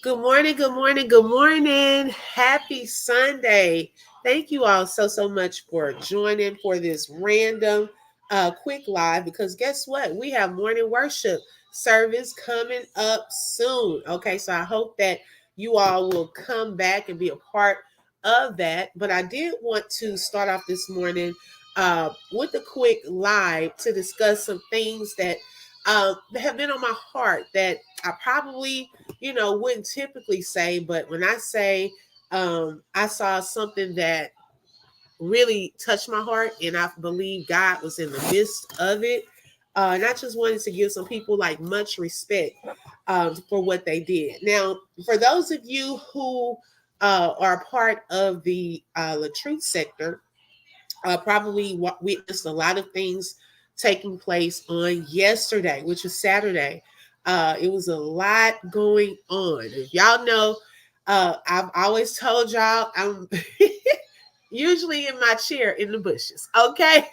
Good morning, good morning, good morning. Happy Sunday. Thank you all so much for joining for this random quick live because guess what? We have morning worship service coming up soon. Okay, so I hope that you all will come back and be a part of that. But I did want to start off this morning with a quick live to discuss some things that have been on my heart that I probably wouldn't typically say, but when I say I saw something that really touched my heart, and I believe God was in the midst of it. And I just wanted to give some people like much respect for what they did. Now, for those of you who are part of the Latroot sector, probably witnessed a lot of things taking place on yesterday, which was Saturday. It was a lot going on. If y'all know, I've always told y'all I'm usually in my chair in the bushes. Okay.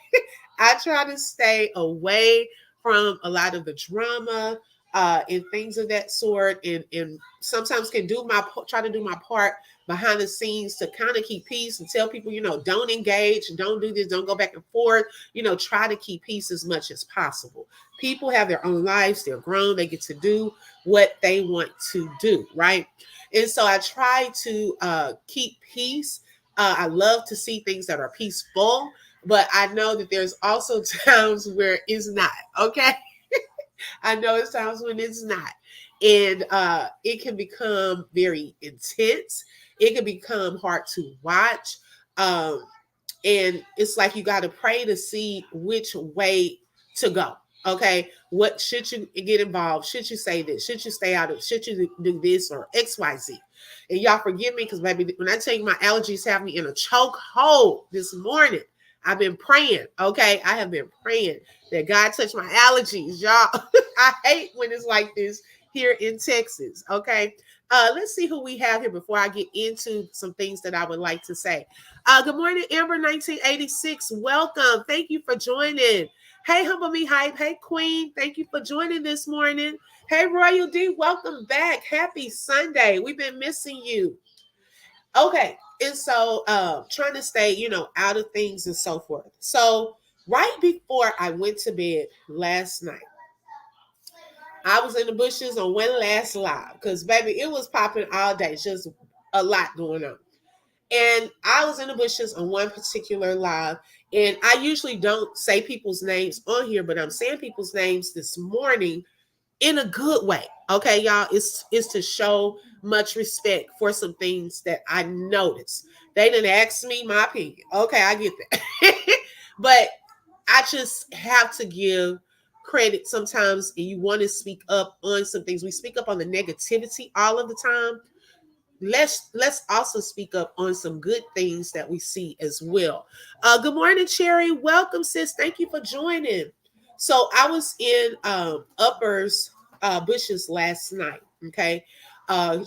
I try to stay away from a lot of the drama and things of that sort, and sometimes can do my try to do my part behind the scenes to kind of keep peace and tell people, don't engage, don't do this, don't go back and forth. Try to keep peace as much as possible. People have their own lives; they're grown; they get to do what they want to do, right? And so I try to keep peace. I love to see things that are peaceful, but I know that there's also times where it's not. Okay. I know it's times when it's not. And it can become very intense. It can become hard to watch. Um, and it's like you got to pray to see which way to go. Okay. What should you get involved? Should you say this? Should you stay out of should you do this or XYZ? And y'all forgive me because baby, when I tell you my allergies have me in a chokehold this morning, I've been praying. Okay. I have been praying that God touch my allergies, y'all. I hate when it's like this here in Texas. Okay. Let's see who we have here before I get into some things that I would like to say. Good morning, Amber 1986. Welcome. Thank you for joining. Hey, Humble Me Hype. Hey, Queen. Thank you for joining this morning. Hey, Royal D. Welcome back. Happy Sunday. We've been missing you. Okay. And so trying to stay, out of things and so forth. So right before I went to bed last night, I was in the bushes on one last live because, baby, it was popping all day. Just a lot going on. And I was in the bushes on one particular live. And I usually don't say people's names on here, but I'm saying people's names this morning in a good way. Okay, y'all. It's to show much respect for some things that I noticed. They didn't ask me my opinion. Okay, I get that. But I just have to give credit sometimes, and you want to speak up on some things. We speak up on the negativity all of the time. Let's also speak up on some good things that we see as well. Good morning, Cherry. Welcome, sis. Thank you for joining. So I was in Uppers Bushes last night. Okay,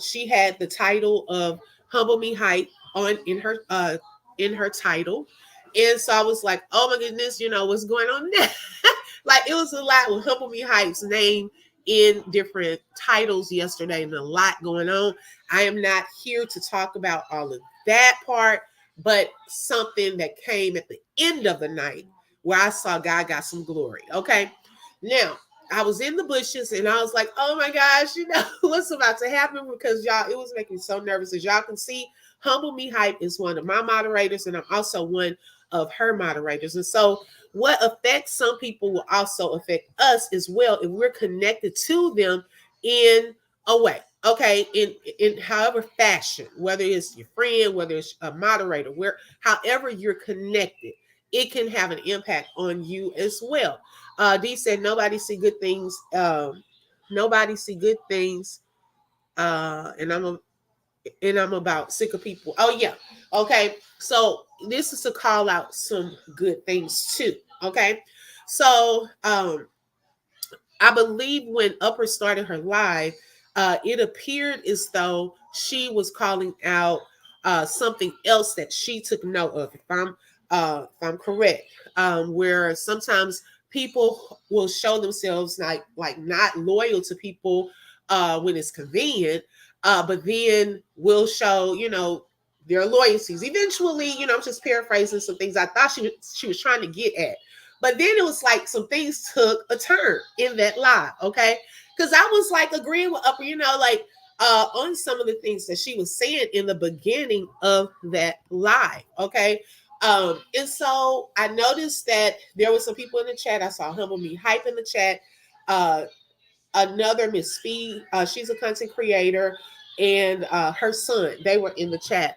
she had the title of Humble Me Hype on in her title, and so I was like, oh my goodness, what's going on there? Like it was a lot with Humble Me Hype's name in different titles yesterday, and a lot going on. I am not here to talk about all of that part, but something that came at the end of the night where I saw God got some glory. Okay. Now, I was in the bushes and I was like, oh my gosh, what's about to happen? Because y'all, it was making me so nervous. As y'all can see, Humble Me Hype is one of my moderators, and I'm also one of her moderators. And so, what affects some people will also affect us as well if we're connected to them in a way. Okay, in however fashion, whether it's your friend, whether it's a moderator, however you're connected, it can have an impact on you as well. D said nobody see good things. Nobody see good things. And I'm about sick of people. Oh yeah. Okay. So this is to call out some good things too. Okay. So I believe when Upper started her live, it appeared as though she was calling out something else that she took note of. If I'm correct, where sometimes people will show themselves like not loyal to people when it's convenient, but then will show, their loyalties. Eventually, I'm just paraphrasing some things I thought she was trying to get at. But then it was like some things took a turn in that live, okay? Because I was like agreeing with Upper, like on some of the things that she was saying in the beginning of that live, okay? And so I noticed that there were some people in the chat. I saw Humble Me Hype in the chat. Another Miss Fee, she's a content creator, and her son, they were in the chat.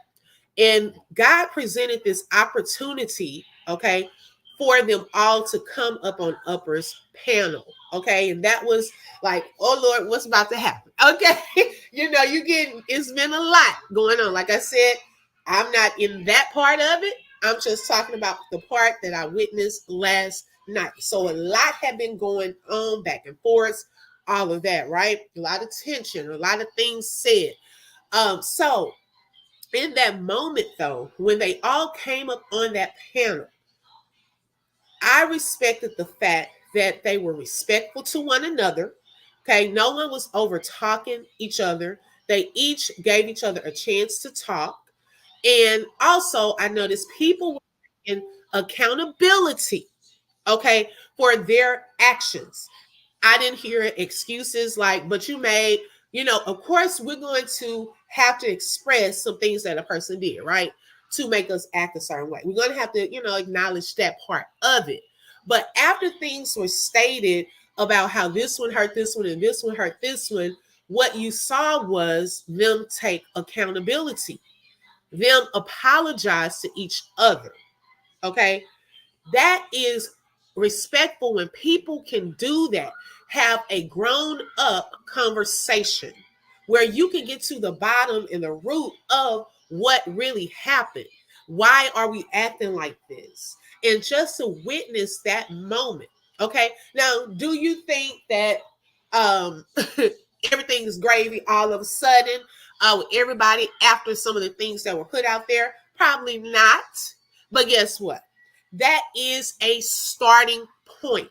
And God presented this opportunity, okay, for them all to come up on Upper's panel, okay? And that was like, oh Lord, what's about to happen? Okay, it's been a lot going on. Like I said, I'm not in that part of it. I'm just talking about the part that I witnessed last night. So a lot had been going on back and forth, all of that, right? A lot of tension, a lot of things said. So in that moment, though, when they all came up on that panel, I respected the fact that they were respectful to one another. Okay, no one was over talking each other. They each gave each other a chance to talk. And also, I noticed people were taking accountability, okay, for their actions. I didn't hear excuses like, but you made, of course, we're going to have to express some things that a person did, right? To make us act a certain way. We're going to have to, acknowledge that part of it. But after things were stated about how this one hurt this one and this one hurt this one, what you saw was them take accountability, them apologize to each other. Okay. That is respectful when people can do that. Have a grown up conversation where you can get to the bottom and the root of what really happened. Why are we acting like this? And just to witness that moment. Okay. Now, do you think that um everything is gravy all of a sudden with everybody after some of the things that were put out there? Probably not. But guess what? That is a starting point.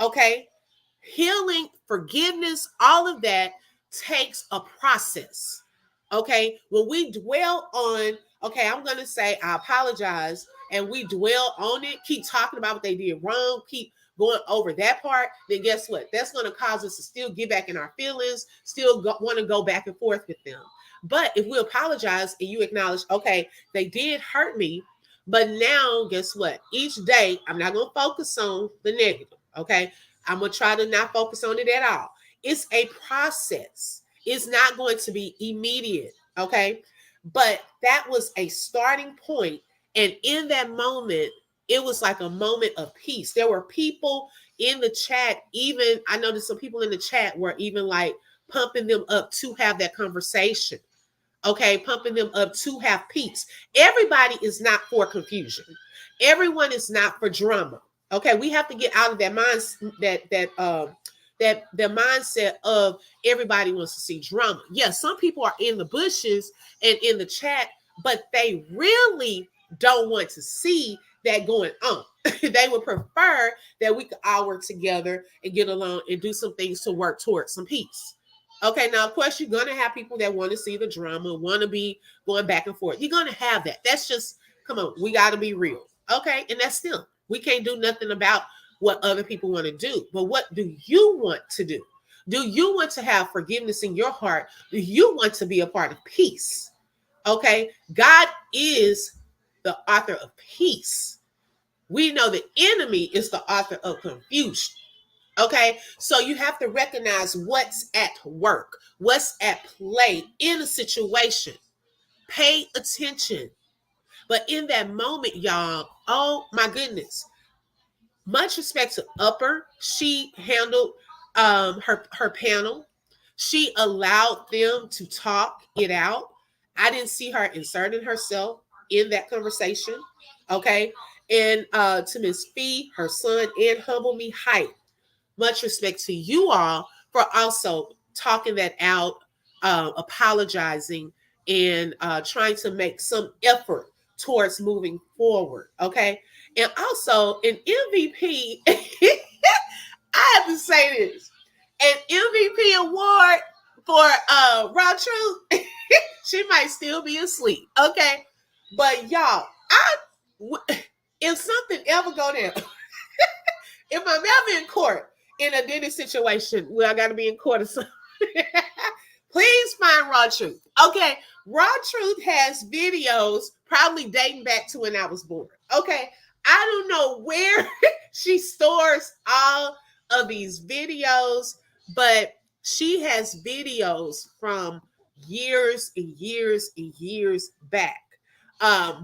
Okay. Healing, forgiveness, all of that takes a process. Okay. When we dwell on, okay, I'm going to say, I apologize, and we dwell on it, keep talking about what they did wrong, keep going over that part, then guess what? That's going to cause us to still get back in our feelings, still want to go back and forth with them. But if we apologize and you acknowledge, okay, they did hurt me, but now, guess what? Each day, I'm not going to focus on the negative, okay? I'm going to try to not focus on it at all. It's a process. It's not going to be immediate, okay? But that was a starting point. And in that moment, it was like a moment of peace. There were people in the chat, even, I noticed some people in the chat were even like pumping them up to have that conversation. Okay, pumping them up to have peace. Everybody is not for confusion. Everyone is not for drama. Okay, we have to get out of that that mindset of everybody wants to see drama. Yes, some people are in the bushes and in the chat, but they really don't want to see that going on. They would prefer that we could all work together and get along and do some things to work towards some peace. Okay, now of course you're gonna have people that want to see the drama, want to be going back and forth. You're gonna have that. That's just, come on, we got to be real. Okay, and that's still, we can't do nothing about what other people want to do. But what do you want to do? Do you want to have forgiveness in your heart? Do you want to be a part of peace? Okay, God is the author of peace. We know the enemy is the author of confusion. Okay, so you have to recognize what's at work, what's at play in a situation. Pay attention. But in that moment, y'all, oh my goodness, much respect to Upper. She handled her panel. She allowed them to talk it out. I didn't see her inserting herself in that conversation. Okay, and to Miss Fee, her son, and Humble Me Hype, much respect to you all for also talking that out, apologizing, and trying to make some effort towards moving forward. Okay. And also an MVP, I have to say this, an MVP award for Raw Truth, she might still be asleep. Okay. But y'all, if something ever go down, if I'm ever in court in a Dennis situation where I gotta be in court or something, please find Raw Truth. Okay. Raw Truth has videos probably dating back to when I was born. Okay. I don't know where she stores all of these videos, but she has videos from years and years and years back.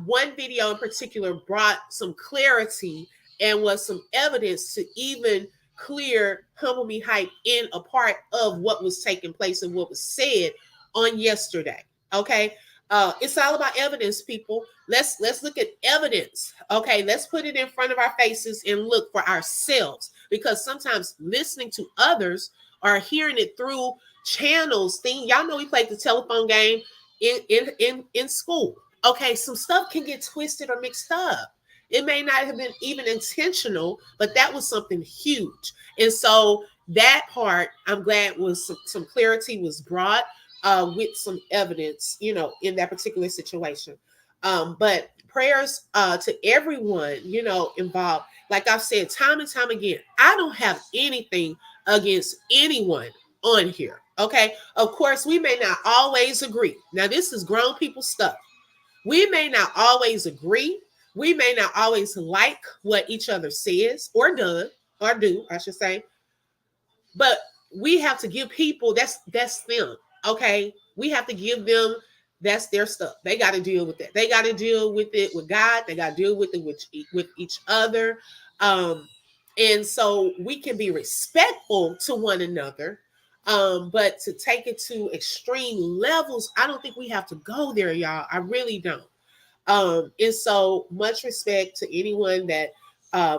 One video in particular brought some clarity and was some evidence to even clear Humble Me Hype in a part of what was taking place and what was said on yesterday. Okay. It's all about evidence, people. Let's look at evidence. Okay, let's put it in front of our faces and look for ourselves, because sometimes listening to others or hearing it through channels, y'all know we played the telephone game in school. Okay, some stuff can get twisted or mixed up. It may not have been even intentional, but that was something huge. And so that part, I'm glad was some clarity was brought with some evidence, in that particular situation. But prayers to everyone, involved. Like I've said time and time again, I don't have anything against anyone on here. Okay. Of course, we may not always agree. Now, this is grown people stuff. We may not always agree. We may not always like what each other says or does, or do, I should say. But we have to give people, that's them. Okay. We have to give them, that's their stuff. They got to deal with that. They got to deal with it with God. They got to deal with it with each other. And so we can be respectful to one another. But to take it to extreme levels, I don't think we have to go there, y'all. I really don't. And so much respect to anyone that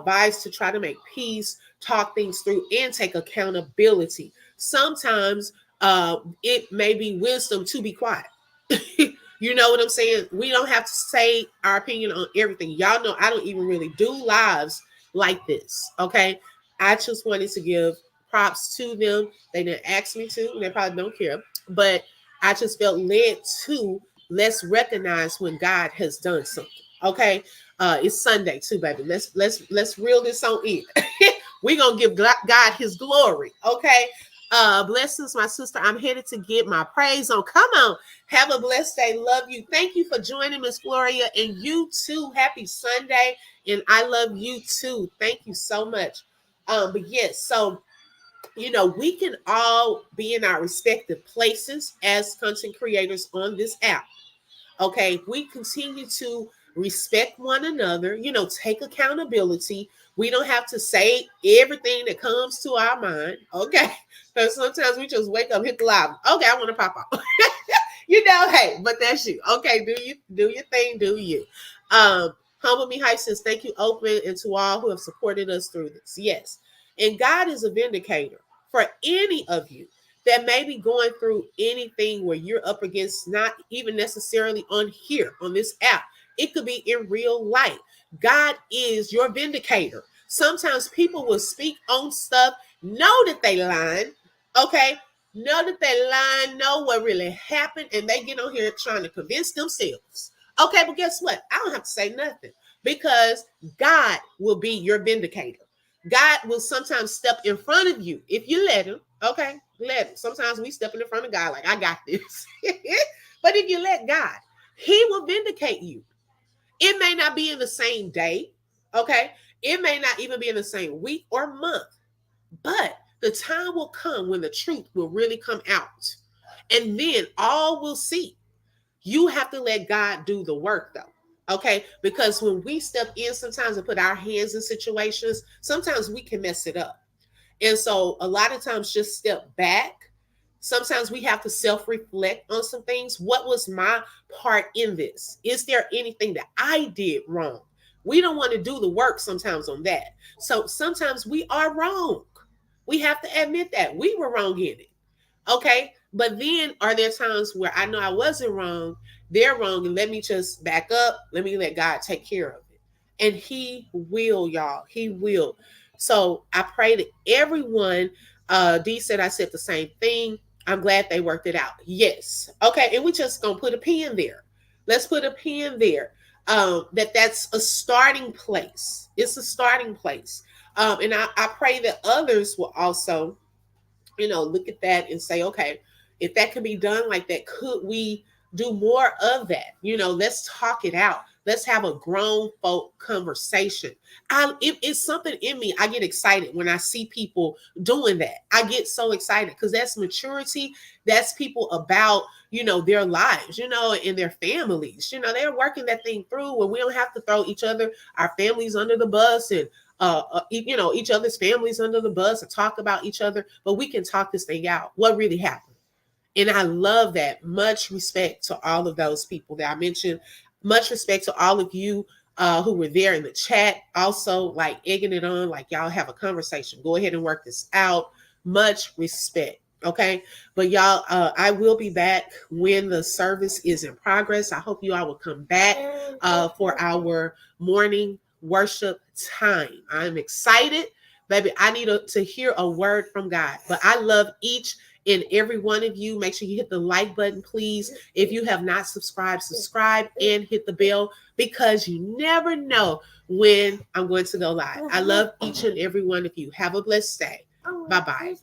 vies to try to make peace, talk things through, and take accountability. Sometimes it may be wisdom to be quiet. You know what I'm saying? We don't have to say our opinion on everything. Y'all know I don't even really do lives like this. Okay. I just wanted to give props to them. They didn't ask me to, and they probably don't care. But I just felt led to, let's recognize when God has done something. Okay. It's Sunday too, baby. Let's reel this on in. We're gonna give God his glory. Okay. Blessings, my sister. I'm headed to get my praise on. Come on. Have a blessed day. Love you. Thank you for joining, Miss Gloria. And you too. Happy Sunday. And I love you too. Thank you so much. But yes, so we can all be in our respective places as content creators on this app. Okay, if we continue to respect one another, take accountability. We don't have to say everything that comes to our mind. Okay, because sometimes we just wake up, hit the live. Okay, I want to pop out. Hey, but that's you. Okay, do your thing, do you. Humble Me Hype says, thank you, Open, and to all who have supported us through this. Yes, and God is a vindicator for any of you that may be going through anything where you're up against, not even necessarily on here, on this app. It could be in real life. God is your vindicator. Sometimes people will speak on stuff, know that they lying, okay? Know that they lying, know what really happened, and they get on here trying to convince themselves. Okay, but guess what? I don't have to say nothing, because God will be your vindicator. God will sometimes step in front of you if you let him. Okay, let him. Sometimes we step in front of God like, I got this. But if you let God, he will vindicate you. It may not be in the same day. Okay, it may not even be in the same week or month. But the time will come when the truth will really come out. And then all will see. You have to let God do the work, though. Okay, because when we step in sometimes and put our hands in situations, sometimes we can mess it up. And so a lot of times just step back. Sometimes we have to self-reflect on some things. What was my part in this? Is there anything that I did wrong? We don't want to do the work sometimes on that. So sometimes we are wrong. We have to admit that we were wrong in it. Okay. But then are there times where I know I wasn't wrong, they're wrong, and let me just back up. Let me let God take care of it. And he will, y'all. He will. So I pray that everyone, Dee said I said the same thing. I'm glad they worked it out. Yes. Okay. And we just gonna put a pin there. Let's put a pin there. That's a starting place. It's a starting place. And I pray that others will also, look at that and say, okay, if that can be done like that, could we do more of that? Let's talk it out. Let's have a grown folk conversation. It's something in me. I get excited when I see people doing that. I get so excited because that's maturity. That's people about, their lives, and their families. They're working that thing through when we don't have to throw each other, our families under the bus and each other's families under the bus and talk about each other, but we can talk this thing out. What really happened? And I love that. Much respect to all of those people that I mentioned. Much respect to all of you who were there in the chat. Also, like egging it on, like y'all have a conversation. Go ahead and work this out. Much respect. Okay. But y'all, I will be back when the service is in progress. I hope you all will come back for our morning worship time. I'm excited. Baby, I need to hear a word from God. But I love each and every one of you. Make sure you hit the like button, please. If you have not subscribed, subscribe and hit the bell because you never know when I'm going to go live. I love each and every one of you. Have a blessed day. Bye-bye.